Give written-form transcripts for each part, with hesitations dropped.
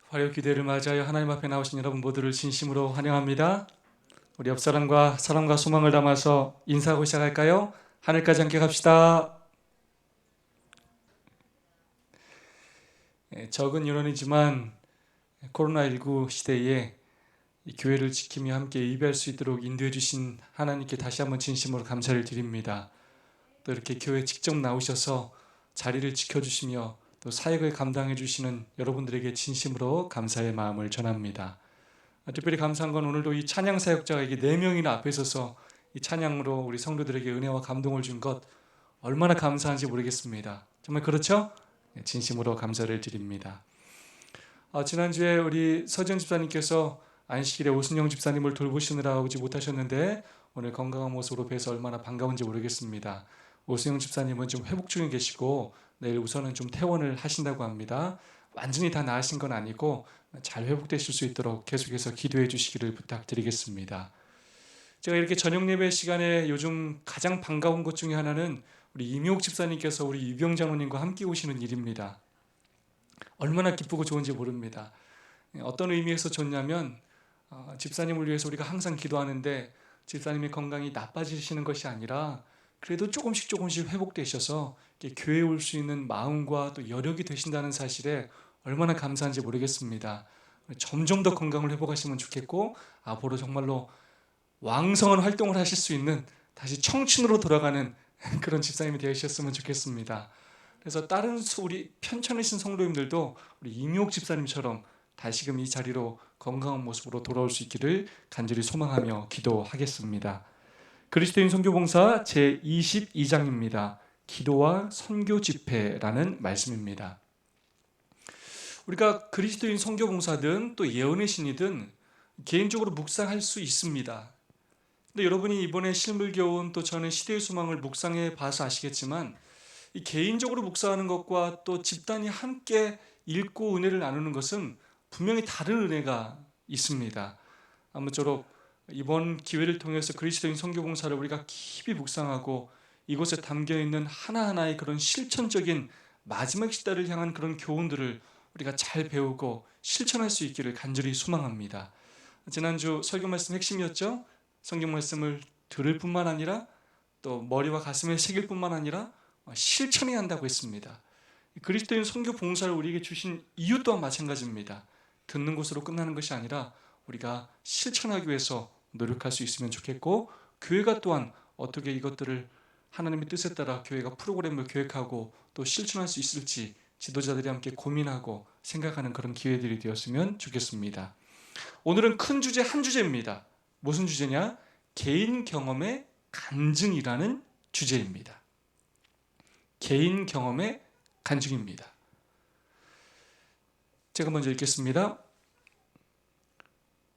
화요 기대를 맞이하여 하나님 앞에 나오신 여러분 모두를 진심으로 환영합니다. 우리 옆사람과 사랑과 소망을 담아서 인사하고 시작할까요? 하늘까지 함께 갑시다. 적은 인원이지만 코로나19 시대에 이 교회를 지키며 함께 예배할 수 있도록 인도해 주신 하나님께 다시 한번 진심으로 감사를 드립니다. 또 이렇게 교회 직접 나오셔서 자리를 지켜주시며 또 사역을 감당해 주시는 여러분들에게 진심으로 감사의 마음을 전합니다. 특별히 감사한 건 오늘도 이 찬양 사역자가 이게 4명이나 앞에 서서 이 찬양으로 우리 성도들에게 은혜와 감동을 준 것 얼마나 감사한지 모르겠습니다. 정말 그렇죠? 진심으로 감사를 드립니다. 지난주에 우리 서지현 집사님께서 안식일에 오순영 집사님을 돌보시느라 오지 못하셨는데 오늘 건강한 모습으로 뵈서 얼마나 반가운지 모르겠습니다. 오순영 집사님은 좀 회복 중에 계시고 내일 우선은 좀 퇴원을 하신다고 합니다. 완전히 다 나으신 건 아니고 잘 회복되실 수 있도록 계속해서 기도해 주시기를 부탁드리겠습니다. 제가 이렇게 저녁 예배 시간에 요즘 가장 반가운 것 중에 하나는 우리 임용욱 집사님께서 우리 유병 장로님과 함께 오시는 일입니다. 얼마나 기쁘고 좋은지 모릅니다. 어떤 의미에서 좋냐면 집사님을 위해서 우리가 항상 기도하는데 집사님의 건강이 나빠지시는 것이 아니라 그래도 조금씩 회복되셔서 교회에 올 수 있는 마음과 또 여력이 되신다는 사실에 얼마나 감사한지 모르겠습니다. 점점 더 건강을 회복하시면 좋겠고 앞으로 정말로 왕성한 활동을 하실 수 있는 다시 청춘으로 돌아가는 그런 집사님이 되셨으면 좋겠습니다. 그래서 다른 우리 편찮으신 성도님들도 우리 임용욱 집사님처럼 다시금 이 자리로 건강한 모습으로 돌아올 수 있기를 간절히 소망하며 기도하겠습니다. 그리스도인 선교봉사 제22장입니다. 기도와 선교 집회라는 말씀입니다. 우리가 그리스도인 선교봉사든 또 예언의 신이든 개인적으로 묵상할 수 있습니다. 근데 여러분이 이번에 실물교훈 또 저는 시대의 소망을 묵상해 봐서 아시겠지만 이 개인적으로 묵상하는 것과 또 집단이 함께 읽고 은혜를 나누는 것은 분명히 다른 은혜가 있습니다. 아무쪼록 이번 기회를 통해서 그리스도인 선교봉사를 우리가 깊이 묵상하고 이곳에 담겨있는 하나하나의 그런 실천적인 마지막 시대를 향한 그런 교훈들을 우리가 잘 배우고 실천할 수 있기를 간절히 소망합니다. 지난주 설교 말씀 핵심이었죠. 성경 말씀을 들을 뿐만 아니라 또 머리와 가슴에 새길 뿐만 아니라 실천해야 한다고 했습니다. 그리스도인 선교봉사를 우리에게 주신 이유 또한 마찬가지입니다. 듣는 것으로 끝나는 것이 아니라 우리가 실천하기 위해서 노력할 수 있으면 좋겠고 교회가 또한 어떻게 이것들을 하나님의 뜻에 따라 교회가 프로그램을 계획하고 또 실천할 수 있을지 지도자들이 함께 고민하고 생각하는 그런 기회들이 되었으면 좋겠습니다. 오늘은 큰 주제 한 주제입니다. 무슨 주제냐? 개인 경험의 간증이라는 주제입니다. 개인 경험의 간증입니다. 제가 먼저 읽겠습니다.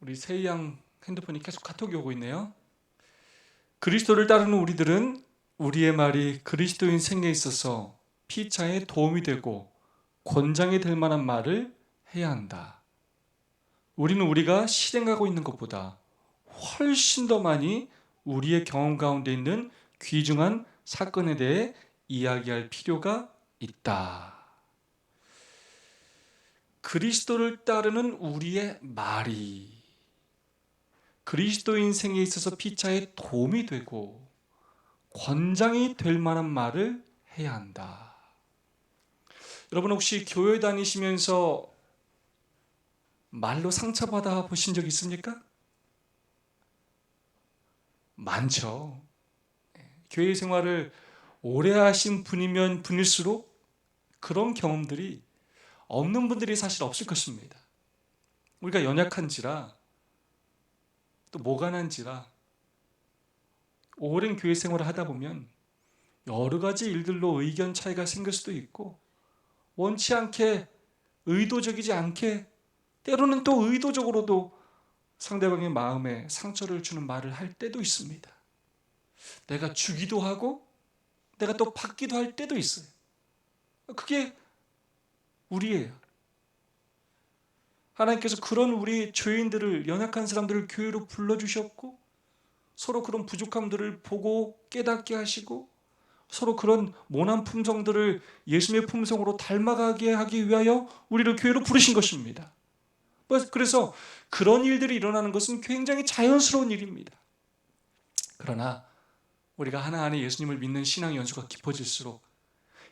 우리 세희 양 핸드폰이 계속 카톡이 오고 있네요. 그리스도를 따르는 우리들은 우리의 말이 그리스도인 생애에 있어서 피차에 도움이 되고 권장이 될 만한 말을 해야 한다. 우리는 우리가 실행하고 있는 것보다 훨씬 더 많이 우리의 경험 가운데 있는 귀중한 사건에 대해 이야기할 필요가 있다. 그리스도를 따르는 우리의 말이 그리스도인 생에 있어서 피차에 도움이 되고 권장이 될 만한 말을 해야 한다. 여러분 혹시 교회 다니시면서 말로 상처받아 보신 적 있습니까? 많죠. 교회 생활을 오래 하신 분이면 분일수록 그런 경험들이 없는 분들이 사실 없을 것입니다. 우리가 연약한지라 또 뭐가 난지라 오랜 교회 생활을 하다 보면 여러 가지 일들로 의견 차이가 생길 수도 있고 원치 않게 의도적이지 않게 때로는 또 의도적으로도 상대방의 마음에 상처를 주는 말을 할 때도 있습니다. 내가 주기도 하고 내가 또 받기도 할 때도 있어요. 그게 우리예요. 하나님께서 그런 우리 죄인들을 연약한 사람들을 교회로 불러주셨고 서로 그런 부족함들을 보고 깨닫게 하시고 서로 그런 모난 품성들을 예수님의 품성으로 닮아가게 하기 위하여 우리를 교회로 부르신 것입니다. 그래서 그런 일들이 일어나는 것은 굉장히 자연스러운 일입니다. 그러나 우리가 하나하나 예수님을 믿는 신앙 연수가 깊어질수록,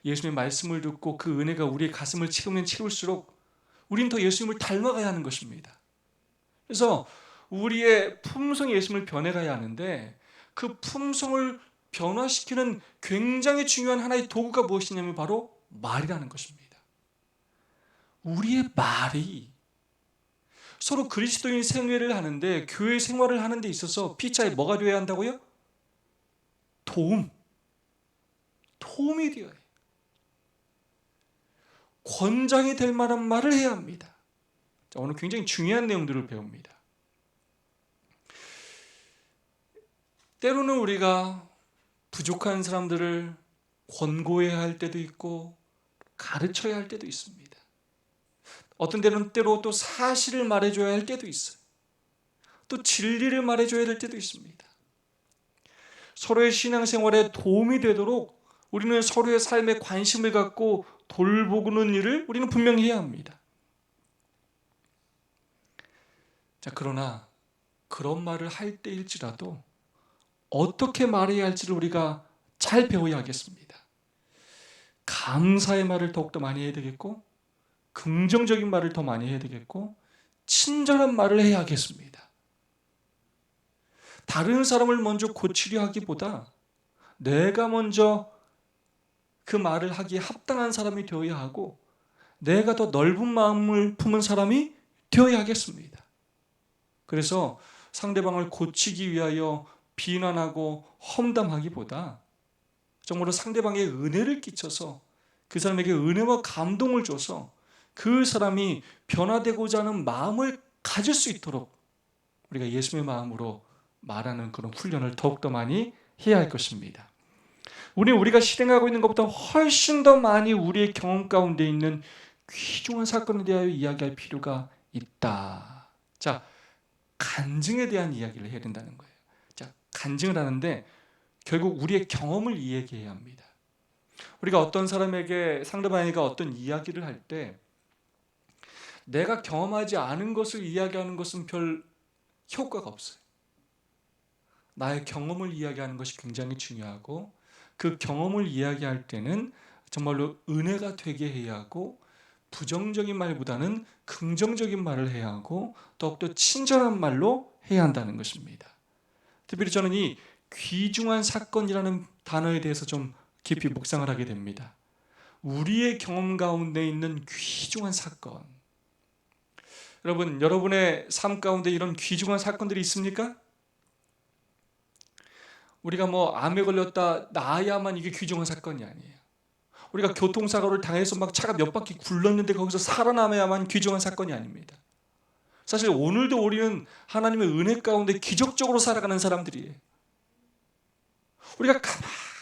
예수님의 말씀을 듣고 그 은혜가 우리의 가슴을 채우면 채울수록 우리는 더 예수님을 닮아가야 하는 것입니다. 그래서 우리의 품성이 예수님을 변해가야 하는데, 그 품성을 변화시키는 굉장히 중요한 하나의 도구가 무엇이냐면 바로 말이라는 것입니다. 우리의 말이 서로 그리스도인 생활을 하는데, 교회 생활을 하는 데 있어서 피차에 뭐가 되어야 한다고요? 도움이 되어야 해요. 권장이 될 만한 말을 해야 합니다. 자, 오늘 굉장히 중요한 내용들을 배웁니다. 때로는 우리가 부족한 사람들을 권고해야 할 때도 있고 가르쳐야 할 때도 있습니다. 어떤 때로 또 사실을 말해줘야 할 때도 있어요. 또 진리를 말해줘야 될 때도 있습니다. 서로의 신앙생활에 도움이 되도록 우리는 서로의 삶에 관심을 갖고 돌보는 일을 우리는 분명히 해야 합니다. 자, 그러나 그런 말을 할 때일지라도 어떻게 말해야 할지를 우리가 잘 배워야 하겠습니다. 감사의 말을 더욱더 많이 해야 되겠고, 긍정적인 말을 더 많이 해야 되겠고, 친절한 말을 해야 하겠습니다. 다른 사람을 먼저 고치려 하기보다 내가 먼저 그 말을 하기에 합당한 사람이 되어야 하고, 내가 더 넓은 마음을 품은 사람이 되어야 하겠습니다. 그래서 상대방을 고치기 위하여 비난하고 험담하기보다 정말로 상대방의 은혜를 끼쳐서 그 사람에게 은혜와 감동을 줘서 그 사람이 변화되고자 하는 마음을 가질 수 있도록 우리가 예수님의 마음으로 말하는 그런 훈련을 더욱더 많이 해야 할 것입니다. 우리가 실행하고 있는 것보다 훨씬 더 많이 우리의 경험 가운데 있는 귀중한 사건에 대하여 이야기할 필요가 있다. 자, 간증에 대한 이야기를 해야 된다는 거예요. 자, 간증을 하는데 결국 우리의 경험을 이야기해야 합니다. 우리가 어떤 사람에게, 상대방에게 어떤 이야기를 할 때 내가 경험하지 않은 것을 이야기하는 것은 별 효과가 없어요. 나의 경험을 이야기하는 것이 굉장히 중요하고, 그 경험을 이야기할 때는 정말로 은혜가 되게 해야 하고, 부정적인 말보다는 긍정적인 말을 해야 하고, 더욱더 친절한 말로 해야 한다는 것입니다. 특별히 저는 이 귀중한 사건이라는 단어에 대해서 좀 깊이 묵상을 하게 됩니다. 우리의 경험 가운데 있는 귀중한 사건. 여러분, 여러분의 삶 가운데 이런 귀중한 사건들이 있습니까? 우리가 암에 걸렸다 나아야만 이게 귀중한 사건이 아니에요. 우리가 교통사고를 당해서 막 차가 몇 바퀴 굴렀는데 거기서 살아남아야만 귀중한 사건이 아닙니다. 사실 오늘도 우리는 하나님의 은혜 가운데 기적적으로 살아가는 사람들이에요. 우리가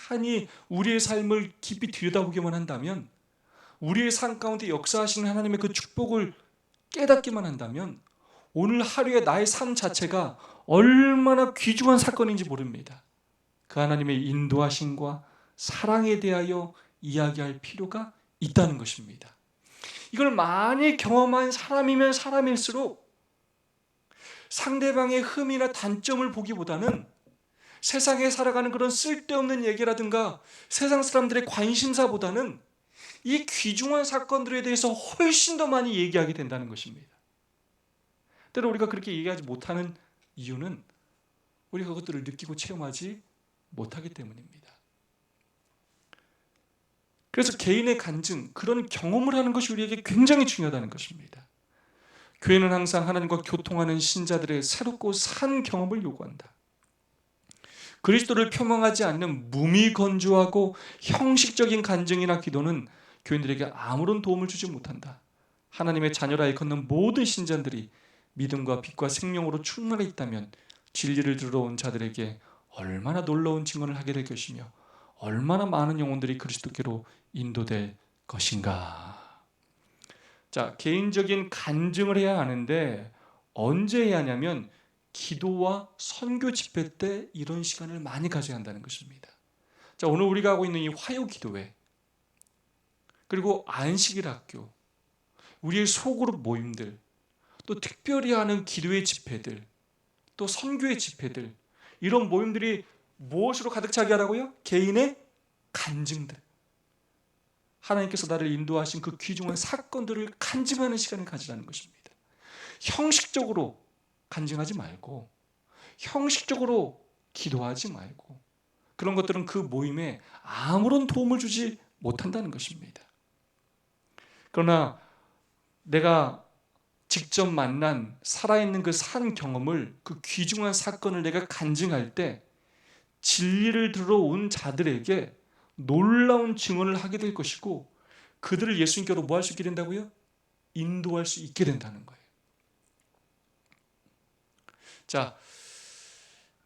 가만히 우리의 삶을 깊이 들여다보기만 한다면, 우리의 삶 가운데 역사하시는 하나님의 그 축복을 깨닫기만 한다면, 오늘 하루의 나의 삶 자체가 얼마나 귀중한 사건인지 모릅니다. 그 하나님의 인도하심과 사랑에 대하여 이야기할 필요가 있다는 것입니다. 이걸 많이 경험한 사람이면 사람일수록 상대방의 흠이나 단점을 보기보다는 세상에 살아가는 그런 쓸데없는 얘기라든가 세상 사람들의 관심사보다는 이 귀중한 사건들에 대해서 훨씬 더 많이 얘기하게 된다는 것입니다. 때로 우리가 그렇게 얘기하지 못하는 이유는 우리가 그것들을 느끼고 체험하지 못하기 때문입니다. 그래서 개인의 간증, 그런 경험을 하는 것이 우리에게 굉장히 중요하다는 것입니다. 교회는 항상 하나님과 교통하는 신자들의 새롭고 산 경험을 요구한다. 그리스도를 표명하지 않는 무미건조하고 형식적인 간증이나 기도는 교인들에게 아무런 도움을 주지 못한다. 하나님의 자녀라 일컫는 모든 신자들이 믿음과 빛과 생명으로 충만해 있다면 진리를 들어온 자들에게 얼마나 놀라운 증언을 하게 될 것이며 얼마나 많은 영혼들이 그리스도께로 인도될 것인가. 자, 개인적인 간증을 해야 하는데 언제 해야 하냐면 기도와 선교 집회 때 이런 시간을 많이 가져야 한다는 것입니다. 자, 오늘 우리가 하고 있는 이 화요 기도회, 그리고 안식일 학교, 우리의 소그룹 모임들, 또 특별히 하는 기도의 집회들, 또 선교의 집회들, 이런 모임들이 무엇으로 가득 차게 하라고요? 개인의 간증들. 하나님께서 나를 인도하신 그 귀중한 사건들을 간증하는 시간을 가지라는 것입니다. 형식적으로 간증하지 말고, 형식적으로 기도하지 말고, 그런 것들은 그 모임에 아무런 도움을 주지 못한다는 것입니다. 그러나 내가 직접 만난 살아있는 그 산 경험을, 그 귀중한 사건을 내가 간증할 때 진리를 들어온 자들에게 놀라운 증언을 하게 될 것이고, 그들을 예수님께로 뭐 할 수 있게 된다고요? 인도할 수 있게 된다는 거예요. 자,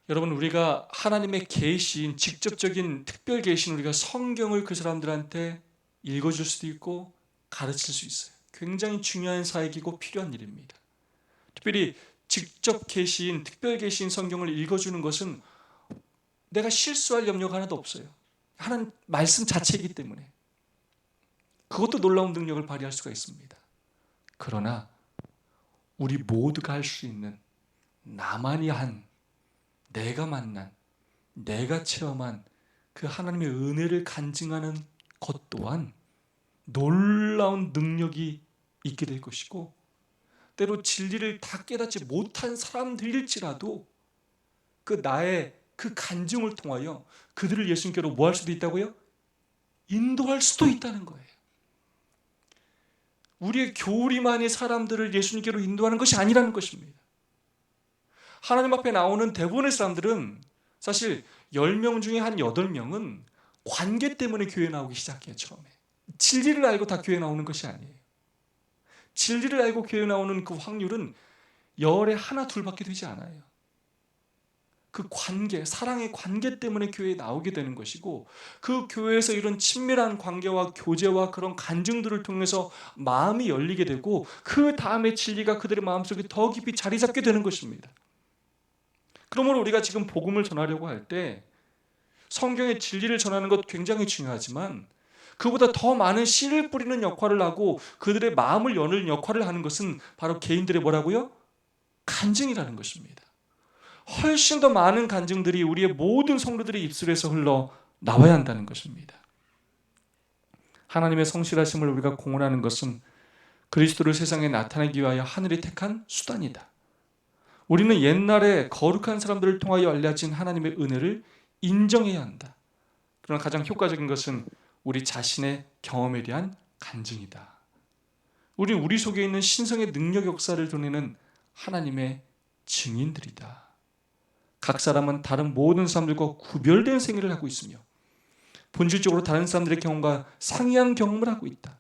여러분, 우리가 하나님의 계시인, 직접적인 특별 계시인 우리가 성경을 그 사람들한테 읽어줄 수도 있고 가르칠 수 있어요. 굉장히 중요한 사역이고 필요한 일입니다. 특별히 직접 계시인, 특별 계시인 성경을 읽어주는 것은 내가 실수할 염려가 하나도 없어요. 하나님 말씀 자체이기 때문에 그것도 놀라운 능력을 발휘할 수가 있습니다. 그러나 우리 모두가 할 수 있는, 나만이 한, 내가 만난, 내가 체험한 그 하나님의 은혜를 간증하는 것 또한 놀라운 능력이 있게 될 것이고, 때로 진리를 다 깨닫지 못한 사람들일지라도 그 나의 그 간증을 통하여 그들을 예수님께로 뭐 할 수도 있다고요? 인도할 수도 있다는 거예요. 우리의 교리만이 사람들을 예수님께로 인도하는 것이 아니라는 것입니다. 하나님 앞에 나오는 대부분의 사람들은 사실 10명 중에 한 8명은 관계 때문에 교회 나오기 시작해요. 처음에 진리를 알고 다 교회 나오는 것이 아니에요. 진리를 알고 교회 나오는 그 확률은 열에 하나 둘밖에 되지 않아요. 그 관계, 사랑의 관계 때문에 교회에 나오게 되는 것이고, 그 교회에서 이런 친밀한 관계와 교제와 그런 간증들을 통해서 마음이 열리게 되고, 그 다음에 진리가 그들의 마음속에 더 깊이 자리 잡게 되는 것입니다. 그러므로 우리가 지금 복음을 전하려고 할 때 성경의 진리를 전하는 것 굉장히 중요하지만, 그보다 더 많은 씨를 뿌리는 역할을 하고 그들의 마음을 여는 역할을 하는 것은 바로 개인들의 뭐라고요? 간증이라는 것입니다. 훨씬 더 많은 간증들이 우리의 모든 성도들의 입술에서 흘러 나와야 한다는 것입니다. 하나님의 성실하심을 우리가 공언하는 것은 그리스도를 세상에 나타내기 위하여 하늘이 택한 수단이다. 우리는 옛날에 거룩한 사람들을 통하여 알려진 하나님의 은혜를 인정해야 한다. 그러나 가장 효과적인 것은 우리 자신의 경험에 대한 간증이다. 우리는 우리 속에 있는 신성의 능력 역사를 드러내는 하나님의 증인들이다. 각 사람은 다른 모든 사람들과 구별된 생애를 하고 있으며 본질적으로 다른 사람들의 경험과 상이한 경험을 하고 있다.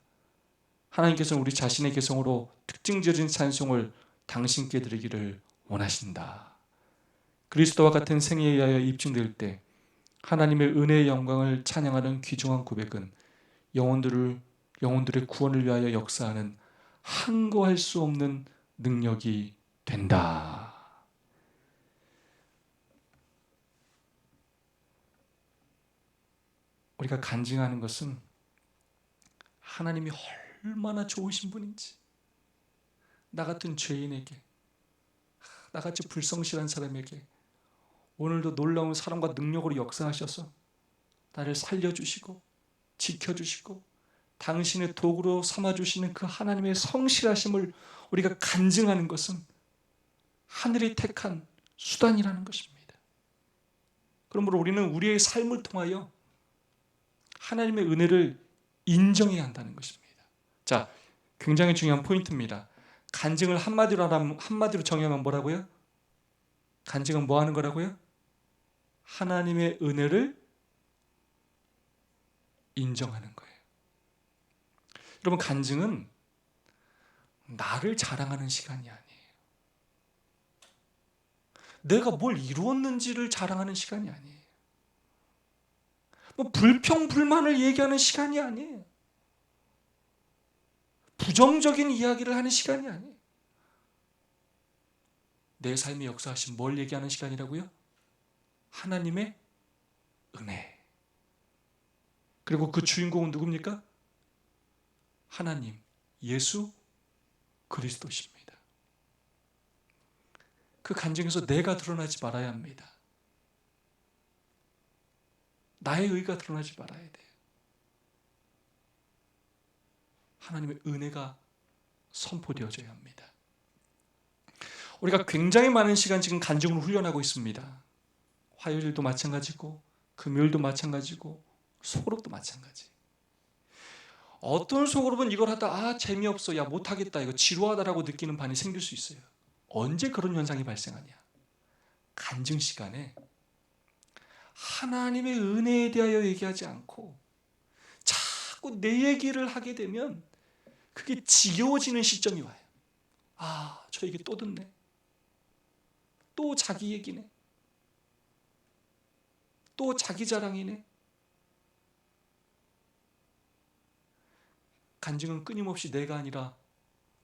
하나님께서는 우리 자신의 개성으로 특징적인 찬송을 당신께 드리기를 원하신다. 그리스도와 같은 생애에 의하여 입증될 때 하나님의 은혜의 영광을 찬양하는 귀중한 고백은 영혼들의 구원을 위하여 역사하는 한거할 수 없는 능력이 된다. 우리가 간증하는 것은 하나님이 얼마나 좋으신 분인지, 나 같은 죄인에게, 나같이 불성실한 사람에게 오늘도 놀라운 사랑과 능력으로 역사하셔서 나를 살려주시고 지켜주시고 당신의 도구로 삼아주시는 그 하나님의 성실하심을 우리가 간증하는 것은 하늘이 택한 수단이라는 것입니다. 그러므로 우리는 우리의 삶을 통하여 하나님의 은혜를 인정해야 한다는 것입니다. 자, 굉장히 중요한 포인트입니다. 간증을 한마디로 정의하면 뭐라고요? 간증은 뭐 하는 거라고요? 하나님의 은혜를 인정하는 거예요. 여러분, 간증은 나를 자랑하는 시간이 아니에요. 내가 뭘 이루었는지를 자랑하는 시간이 아니에요. 뭐 불평불만을 얘기하는 시간이 아니에요. 부정적인 이야기를 하는 시간이 아니에요. 내 삶의 역사하신 뭘 얘기하는 시간이라고요? 하나님의 은혜. 그리고 그 주인공은 누굽니까? 하나님, 예수 그리스도십니다. 그 간증에서 내가 드러나지 말아야 합니다. 나의 의가 드러나지 말아야 돼요. 하나님의 은혜가 선포되어져야 합니다. 우리가 굉장히 많은 시간 지금 간증을 훈련하고 있습니다. 화요일도 마찬가지고 금요일도 마찬가지고 속으로도 마찬가지. 어떤 속으로는 이걸 하다 재미없어, 야 못하겠다, 이거 지루하다라고 느끼는 반이 생길 수 있어요. 언제 그런 현상이 발생하냐? 간증 시간에 하나님의 은혜에 대하여 얘기하지 않고 자꾸 내 얘기를 하게 되면 그게 지겨워지는 시점이 와요. 저 얘기 또 듣네. 또 자기 얘기네. 또 자기 자랑이네. 간증은 끊임없이 내가 아니라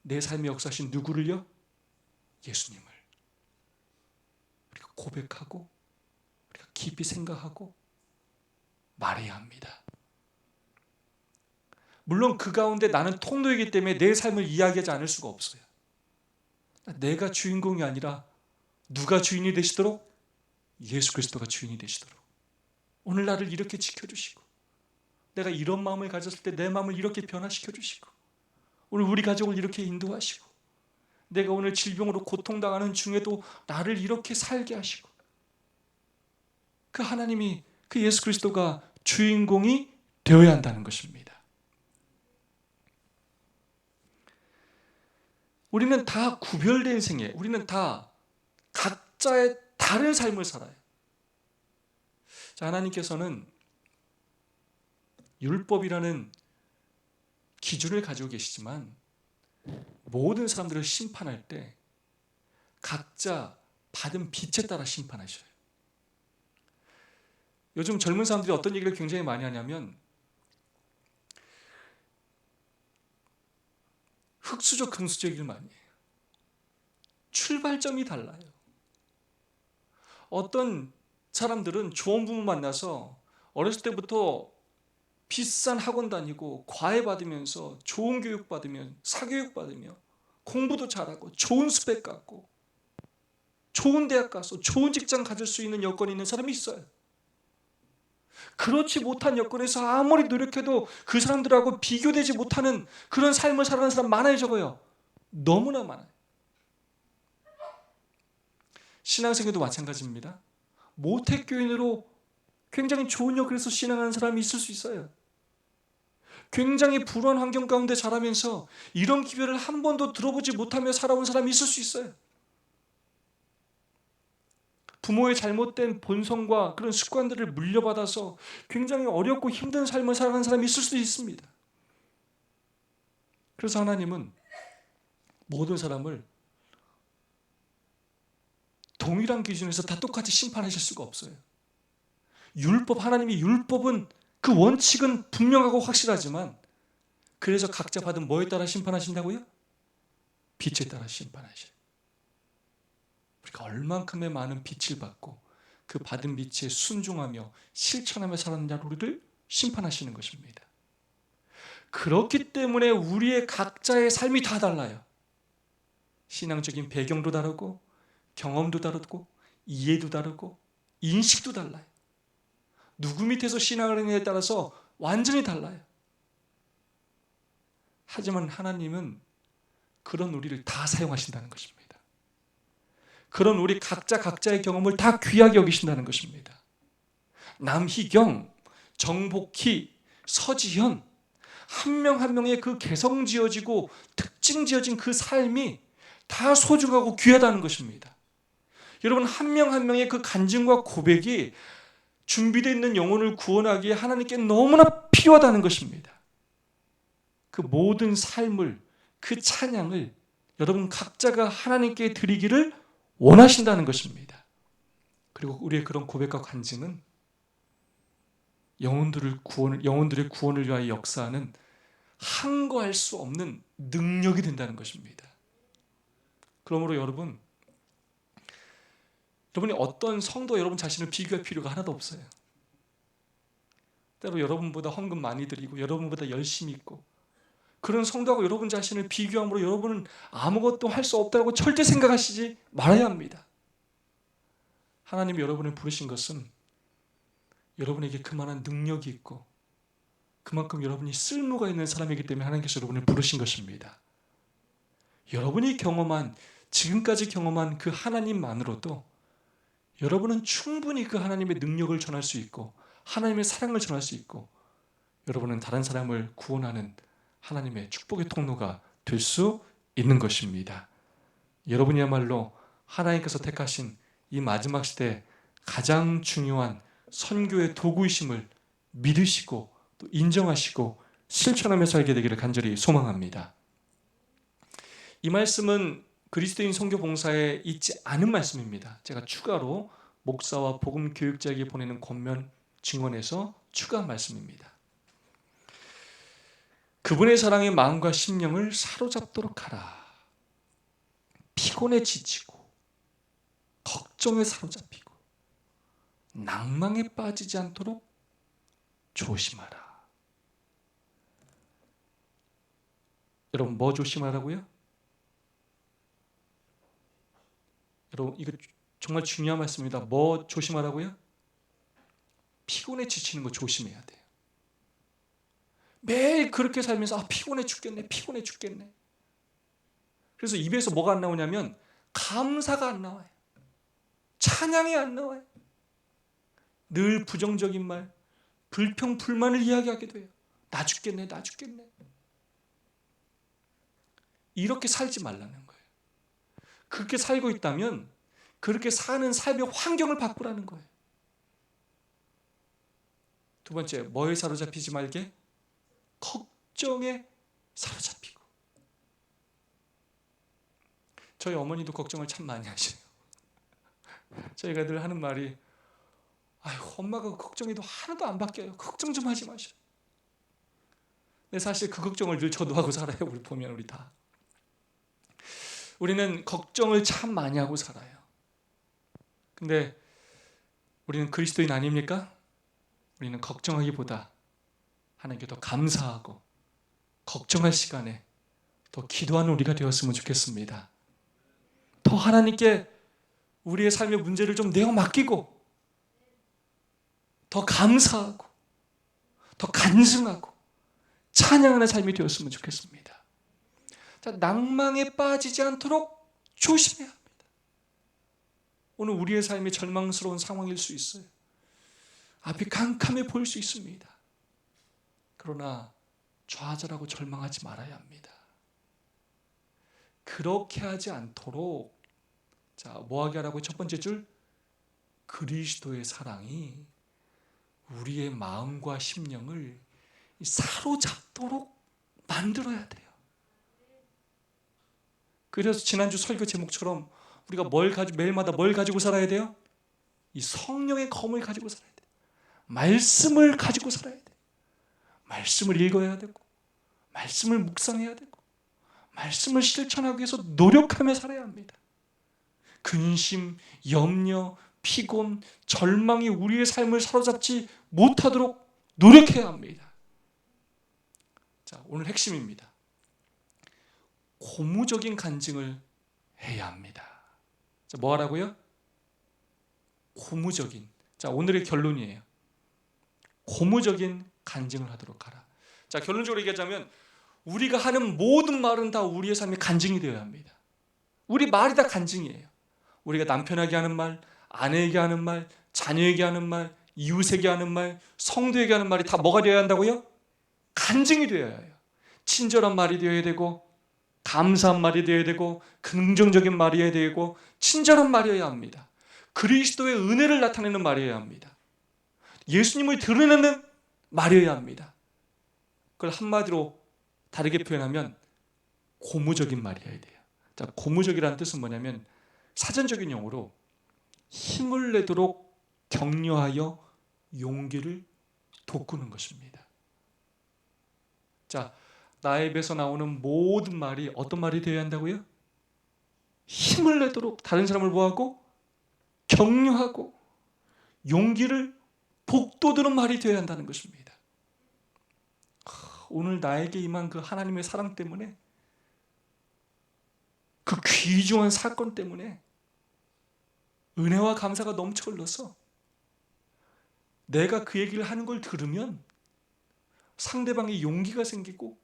내 삶의 역사신 누구를요? 예수님을. 우리가 고백하고 우리가 깊이 생각하고 말해야 합니다. 물론 그 가운데 나는 통로이기 때문에 내 삶을 이야기하지 않을 수가 없어요. 내가 주인공이 아니라 누가 주인이 되시도록? 예수 그리스도가 주인이 되시도록. 오늘 나를 이렇게 지켜주시고, 내가 이런 마음을 가졌을 때 내 마음을 이렇게 변화시켜 주시고, 오늘 우리 가족을 이렇게 인도하시고, 내가 오늘 질병으로 고통당하는 중에도 나를 이렇게 살게 하시고, 그 하나님이, 그 예수 그리스도가 주인공이 되어야 한다는 것입니다. 우리는 다 구별된 생애, 우리는 다 각자의 다른 삶을 살아요. 자, 하나님께서는 율법이라는 기준을 가지고 계시지만 모든 사람들을 심판할 때 각자 받은 빛에 따라 심판하셔요. 요즘 젊은 사람들이 어떤 얘기를 굉장히 많이 하냐면 흑수저, 금수저 얘기를 많이 해요. 출발점이 달라요. 어떤 사람들은 좋은 부모 만나서 어렸을 때부터 비싼 학원 다니고 과외 받으면서 좋은 교육 받으면 사교육 받으며 공부도 잘하고 좋은 스펙 갖고 좋은 대학 가서 좋은 직장 가질 수 있는 여건이 있는 사람이 있어요. 그렇지 못한 여건에서 아무리 노력해도 그 사람들하고 비교되지 못하는 그런 삶을 살아가는 사람 많아요, 적어요? 너무나 많아요. 신앙생활도 마찬가지입니다. 모태교인으로 굉장히 좋은 여건에서 신앙하는 사람이 있을 수 있어요. 굉장히 불우한 환경 가운데 자라면서 이런 기별을 한 번도 들어보지 못하며 살아온 사람이 있을 수 있어요. 부모의 잘못된 본성과 그런 습관들을 물려받아서 굉장히 어렵고 힘든 삶을 살아가는 사람이 있을 수도 있습니다. 그래서 하나님은 모든 사람을 동일한 기준에서 다 똑같이 심판하실 수가 없어요. 하나님이 율법은 그 원칙은 분명하고 확실하지만 그래서 각자 받은 뭐에 따라 심판하신다고요? 빛에 따라 심판하셔요. 우리가 얼만큼의 많은 빛을 받고 그 받은 빛에 순종하며 실천하며 살았느냐를 우리를 심판하시는 것입니다. 그렇기 때문에 우리의 각자의 삶이 다 달라요. 신앙적인 배경도 다르고 경험도 다르고 이해도 다르고 인식도 달라요. 누구 밑에서 신앙을 하느냐에 따라서 완전히 달라요. 하지만 하나님은 그런 우리를 다 사용하신다는 것입니다. 그런 우리 각자의 경험을 다 귀하게 여기신다는 것입니다. 남희경, 정복희, 서지현 한 명 한 명의 그 개성 지어지고 특징 지어진 그 삶이 다 소중하고 귀하다는 것입니다. 여러분, 한 명 한 명의 그 간증과 고백이 준비되어 있는 영혼을 구원하기에 하나님께 너무나 필요하다는 것입니다. 그 모든 삶을, 그 찬양을 여러분 각자가 하나님께 드리기를 원하신다는 것입니다. 그리고 우리의 그런 고백과 간증은 영혼들의 구원을 위하여 역사하는 한거할 수 없는 능력이 된다는 것입니다. 그러므로 여러분이 어떤 성도 여러분 자신을 비교할 필요가 하나도 없어요. 때로 여러분보다 헌금 많이 드리고 여러분보다 열심히 있고 그런 성도하고 여러분 자신을 비교함으로 여러분은 아무것도 할 수 없다고 절대 생각하시지 말아야 합니다. 하나님이 여러분을 부르신 것은 여러분에게 그만한 능력이 있고 그만큼 여러분이 쓸모가 있는 사람이기 때문에 하나님께서 여러분을 부르신 것입니다. 여러분이 경험한, 지금까지 경험한 그 하나님만으로도 여러분은 충분히 그 하나님의 능력을 전할 수 있고 하나님의 사랑을 전할 수 있고 여러분은 다른 사람을 구원하는 하나님의 축복의 통로가 될 수 있는 것입니다. 여러분이야말로 하나님께서 택하신 이 마지막 시대 가장 중요한 선교의 도구이심을 믿으시고 또 인정하시고 실천하며 살게 되기를 간절히 소망합니다. 이 말씀은 그리스도인 선교 봉사에 있지 않은 말씀입니다. 제가 추가로 목사와 복음 교육자에게 보내는 권면 증언에서 추가한 말씀입니다. 그분의 사랑의 마음과 심령을 사로잡도록 하라. 피곤에 지치고 걱정에 사로잡히고 낭망에 빠지지 않도록 조심하라. 여러분, 뭐 조심하라고요? 여러분, 이거 정말 중요한 말씀입니다. 뭐 조심하라고요? 피곤에 지치는 거 조심해야 돼요. 매일 그렇게 살면서 피곤해 죽겠네, 피곤해 죽겠네. 그래서 입에서 뭐가 안 나오냐면 감사가 안 나와요. 찬양이 안 나와요. 늘 부정적인 말, 불평, 불만을 이야기하게 돼요. 나 죽겠네, 나 죽겠네. 이렇게 살지 말라는 거예요. 그렇게 살고 있다면 그렇게 사는 삶의 환경을 바꾸라는 거예요. 두 번째, 뭐에 사로잡히지 말게? 걱정에 사로잡히고. 저희 어머니도 걱정을 참 많이 하시네요. 저희가 늘 하는 말이 아유, 엄마가 걱정해도 하나도 안 바뀌어요. 걱정 좀 하지 마셔. 근데 사실 그 걱정을 늘 저도 하고 살아요. 우리 보면 우리 다. 우리는 걱정을 참 많이 하고 살아요. 근데 우리는 그리스도인 아닙니까? 우리는 걱정하기보다 하나님께 더 감사하고 걱정할 시간에 더 기도하는 우리가 되었으면 좋겠습니다. 더 하나님께 우리의 삶의 문제를 좀 내어 맡기고 더 감사하고 더 간증하고 찬양하는 삶이 되었으면 좋겠습니다. 자, 낭망에 빠지지 않도록 조심해야 합니다. 오늘 우리의 삶이 절망스러운 상황일 수 있어요. 앞이 캄캄해 보일 수 있습니다. 그러나 좌절하고 절망하지 말아야 합니다. 그렇게 하지 않도록 자, 뭐하게 하라고? 첫 번째 줄, 그리스도의 사랑이 우리의 마음과 심령을 사로잡도록 만들어야 돼요. 그래서 지난주 설교 제목처럼 우리가 매일마다 뭘 가지고 살아야 돼요? 이 성령의 검을 가지고 살아야 돼요. 말씀을 가지고 살아야 돼요. 말씀을 읽어야 되고 말씀을 묵상해야 되고 말씀을 실천하기 위해서 노력하며 살아야 합니다. 근심, 염려, 피곤, 절망이 우리의 삶을 사로잡지 못하도록 노력해야 합니다. 자, 오늘 핵심입니다. 고무적인 간증을 해야 합니다. 자, 뭐 하라고요? 고무적인. 자, 오늘의 결론이에요. 고무적인 간증을 하도록 하라. 자, 결론적으로 얘기하자면 우리가 하는 모든 말은 다 우리의 삶의 간증이 되어야 합니다. 우리 말이 다 간증이에요. 우리가 남편에게 하는 말, 아내에게 하는 말, 자녀에게 하는 말, 이웃에게 하는 말, 성도에게 하는 말이 다 뭐가 되어야 한다고요? 간증이 되어야 해요. 친절한 말이 되어야 되고 감사한 말이 되어야 되고 긍정적인 말이어야 되고 친절한 말이어야 합니다. 그리스도의 은혜를 나타내는 말이어야 합니다. 예수님을 드러내는 말이어야 합니다. 그걸 한마디로 다르게 표현하면 고무적인 말이어야 돼요. 자, 고무적이라는 뜻은 뭐냐면 사전적인 용어로 힘을 내도록 격려하여 용기를 돋구는 것입니다. 자, 나의 입에서 나오는 모든 말이 어떤 말이 되어야 한다고요? 힘을 내도록 다른 사람을 뭐하고? 격려하고 용기를 북돋우는 말이 되어야 한다는 것입니다. 오늘 나에게 임한 그 하나님의 사랑 때문에 그 귀중한 사건 때문에 은혜와 감사가 넘쳐 흘러서 내가 그 얘기를 하는 걸 들으면 상대방의 용기가 생기고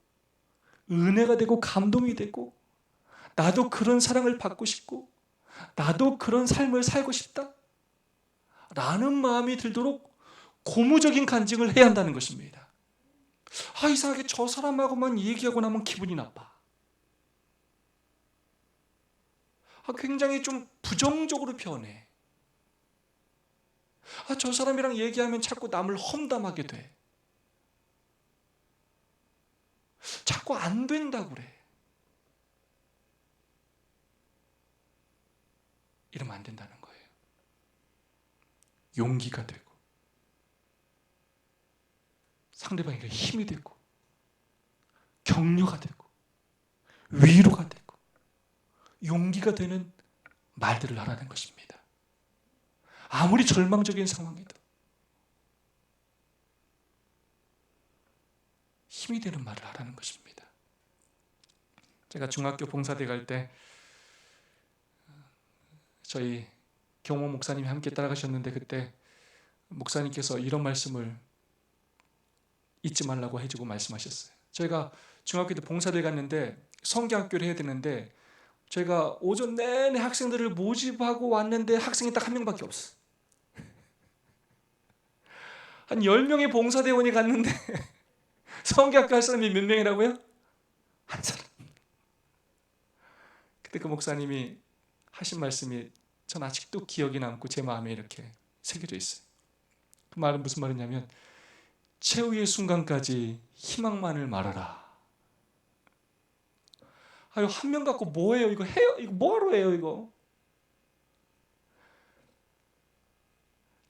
은혜가 되고 감동이 되고 나도 그런 사랑을 받고 싶고 나도 그런 삶을 살고 싶다 라는 마음이 들도록 고무적인 간증을 해야 한다는 것입니다. 이상하게 저 사람하고만 얘기하고 나면 기분이 나빠. 굉장히 좀 부정적으로 변해. 저 사람이랑 얘기하면 자꾸 남을 험담하게 돼. 자꾸 안 된다고 그래. 이러면 안 된다는 거예요. 용기가 되고 상대방에게 힘이 되고 격려가 되고 위로가 되고 용기가 되는 말들을 하라는 것입니다. 아무리 절망적인 상황에도 힘이 되는 말을 하라는 것입니다. 제가 중학교 봉사대 갈 때 저희 경호 목사님이 함께 따라가셨는데 그때 목사님께서 이런 말씀을 잊지 말라고 해주고 말씀하셨어요. 저희가 중학교 때 봉사대 갔는데 성경학교를 해야 되는데 저희가 오전 내내 학생들을 모집하고 왔는데 학생이 딱 한 명밖에 없어. 한 10명의 봉사대원이 갔는데 성경학교 할 사람이 몇 명이라고요? 한 사람. 그때 그 목사님이 하신 말씀이 전 아직도 기억이 남고 제 마음에 이렇게 새겨져 있어요. 그 말은 무슨 말이냐면 최후의 순간까지 희망만을 말하라. 이거 한 명 갖고 뭐해요? 이거 해요? 이거 뭐하러 해요? 이거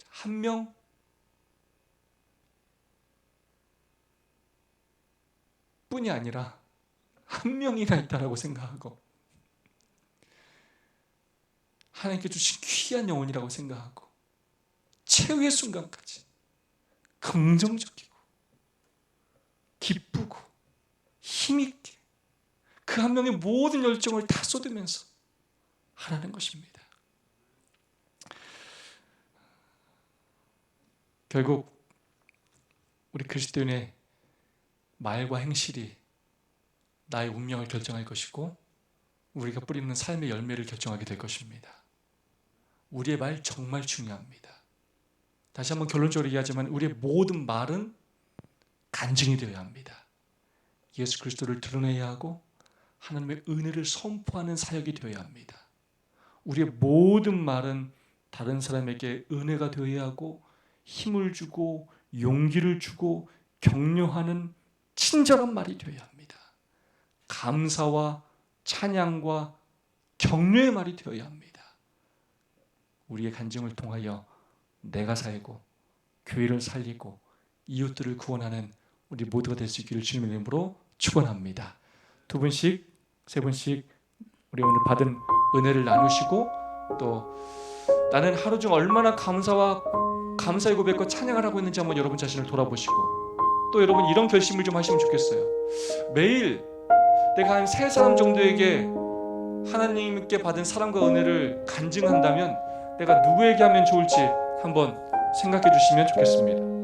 한 명 뿐이 아니라 한 명이나 있다라고 생각하고 하나님께 주신 귀한 영혼이라고 생각하고 최후의 순간까지 긍정적이고 기쁘고 힘있게 그 한 명의 모든 열정을 다 쏟으면서 하라는 것입니다. 결국 우리 그리스도인의 말과 행실이 나의 운명을 결정할 것이고 우리가 뿌리는 삶의 열매를 결정하게 될 것입니다. 우리의 말 정말 중요합니다. 다시 한번 결론적으로 얘기하지만 우리의 모든 말은 간증이 되어야 합니다. 예수 그리스도를 드러내야 하고 하나님의 은혜를 선포하는 사역이 되어야 합니다. 우리의 모든 말은 다른 사람에게 은혜가 되어야 하고 힘을 주고 용기를 주고 격려하는 친절한 말이 되어야 합니다. 감사와 찬양과 격려의 말이 되어야 합니다. 우리의 간증을 통하여 내가 살고 교회를 살리고 이웃들을 구원하는 우리 모두가 될 수 있기를 주님의 이름으로 축원합니다. 두 분씩 세 분씩 우리 오늘 받은 은혜를 나누시고 또 나는 하루 중 얼마나 감사의 고백과 찬양을 하고 있는지 한번 여러분 자신을 돌아보시고 또 여러분 이런 결심을 좀 하시면 좋겠어요. 매일 내가 한 3사람 정도에게 하나님께 받은 사랑과 은혜를 간증한다면 내가 누구에게 하면 좋을지 한번 생각해 주시면 좋겠습니다.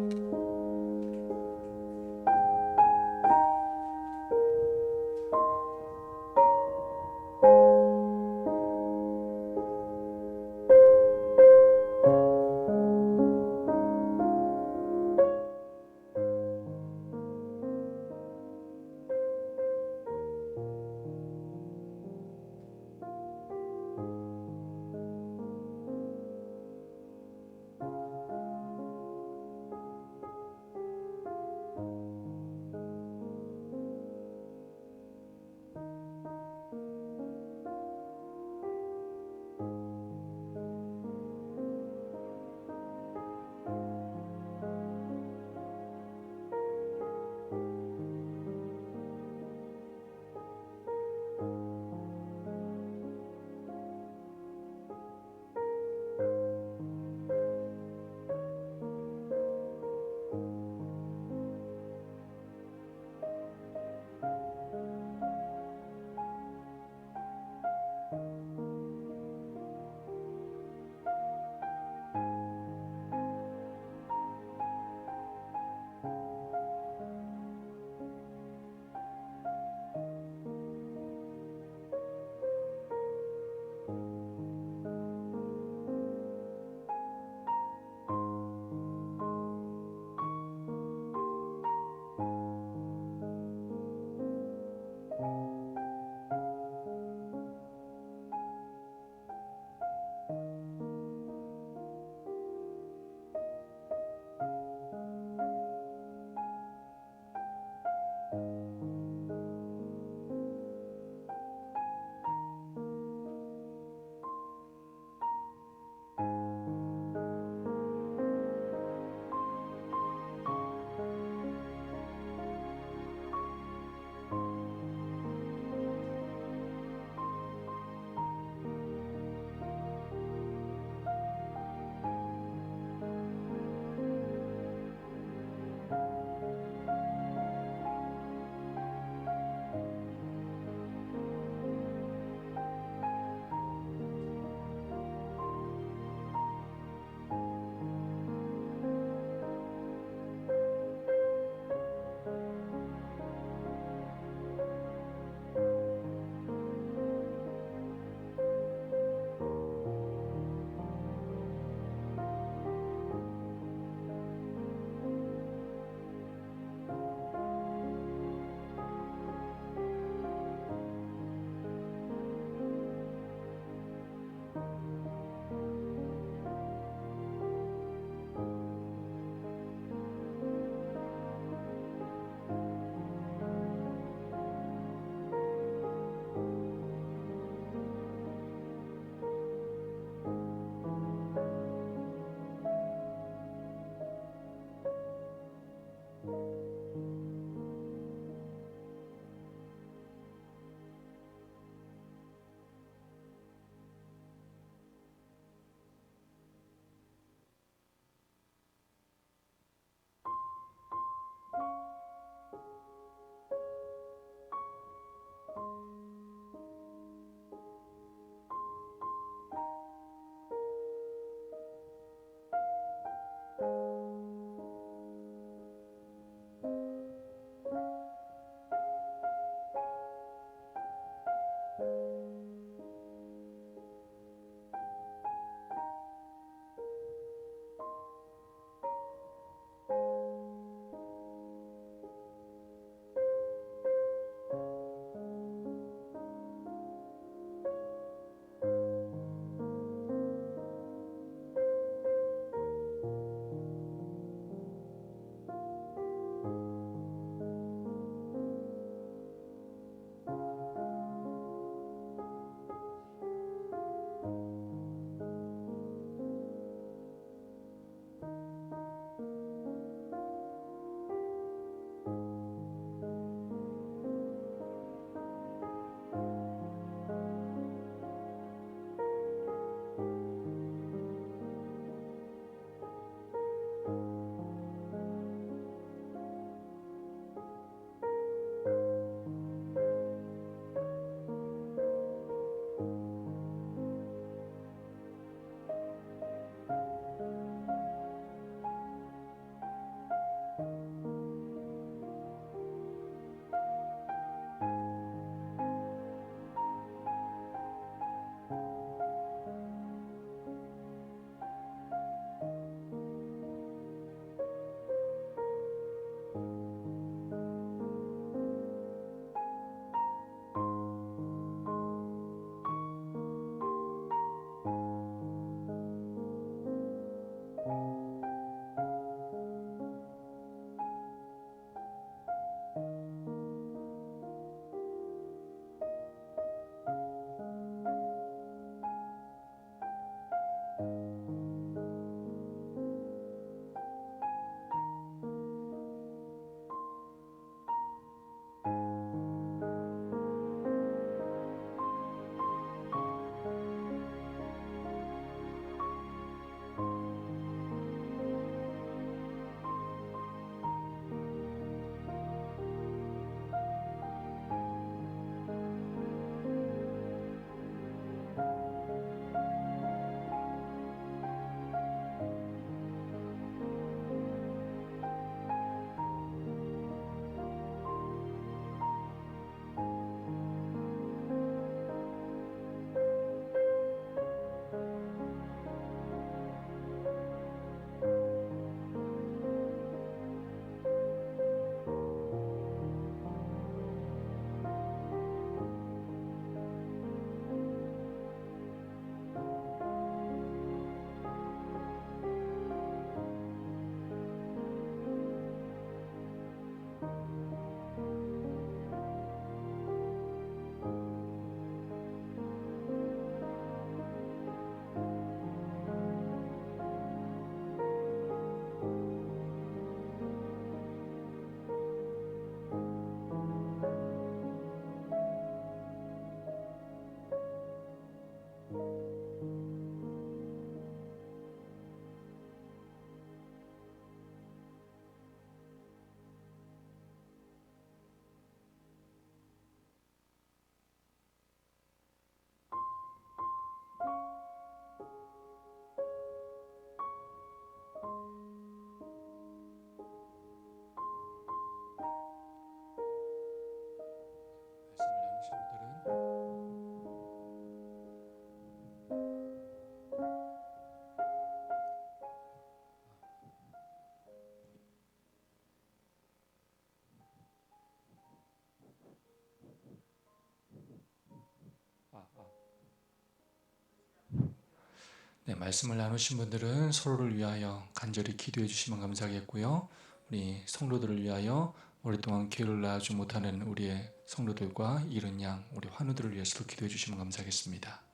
네, 말씀을 나누신 분들은 서로를 위하여 간절히 기도해 주시면 감사하겠고요. 우리 성도들을 위하여 오랫동안 교회를 나와주지 못하는 우리의 성도들과 이른 양, 우리 환우들을 위해서도 기도해 주시면 감사하겠습니다.